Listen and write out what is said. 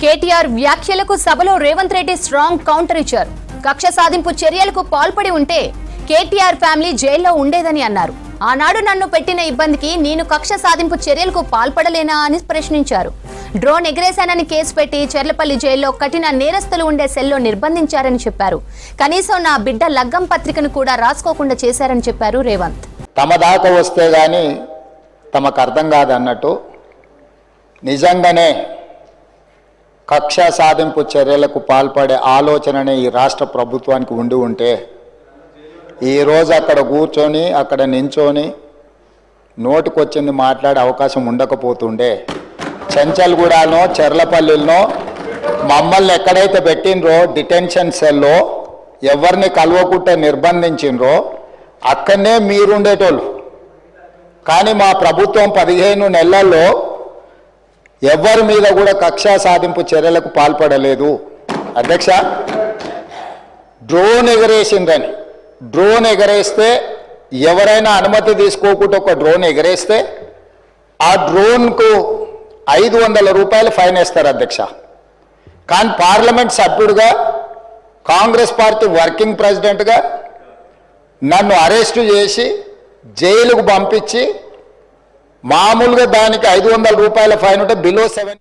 కేటీఆర్ వ్యాఖ్యలకు సభలో Revanth Reddy strong counter ఇచ్చారు. కక్ష సాధింపు చర్యలకు పాల్పడి ఉంటే కేటీఆర్ ఫ్యామిలీ జైల్లో ఉండేదని అన్నారు. ఆనాడు నన్ను పెట్టిన ఇబ్బందికి నేను కక్ష సాధింపు చర్యలకు పాల్పడలేనా అని ప్రశ్నించారు. డ్రోన్ ఎగరేశానని కేసు పెట్టి చెర్లపల్లి జైల్లో కఠిన నేరస్తులు ఉండే సెల్లో నిర్బంధించారని చెప్పారు. కనీసం నా బిడ్డ లగ్గం పత్రికను కూడా రాసుకోకుండా చేశారని చెప్పారు రేవంత్. తమ దాకా వస్తే గాని తమకు అర్థం కాదన్నట్టు నిజంగానే కక్ష సాధింపు చర్యలకు పాల్పడే ఆలోచననే ఈ రాష్ట్ర ప్రభుత్వానికి ఉండి ఉంటే ఈరోజు అక్కడ కూర్చొని అక్కడ నించొని నోటికొచ్చింది మాట్లాడే అవకాశం ఉండకపోతుండే. చెంచల్గూడలో చెర్లపల్లిలో మమ్మల్ని ఎక్కడైతే పెట్టినరో డిటెన్షన్ సెల్లో ఎవరిని కలవకుంటే నిర్బంధించినరో అక్కడనే మీరుండేటోళ్ళు. కానీ మా ప్రభుత్వం 15 నెలల్లో ఎవరి మీద కూడా కక్ష సాధింపు చర్యలకు పాల్పడలేదు. అధ్యక్ష, డ్రోన్ ఎగరేసిందని, డ్రోన్ ఎగరేస్తే ఎవరైనా అనుమతి తీసుకోకుండా ఒక డ్రోన్ ఎగరేస్తే ఆ డ్రోన్కు 500 రూపాయలు ఫైన్ వేస్తారు అధ్యక్ష. కానీ పార్లమెంట్ సభ్యుడిగా కాంగ్రెస్ పార్టీ వర్కింగ్ ప్రెసిడెంట్గా నన్ను అరెస్టు చేసి జైలుకు పంపించి మామూలుగా దానికి 500 రూపాయల ఫైన్ ఉంటే బిలో 7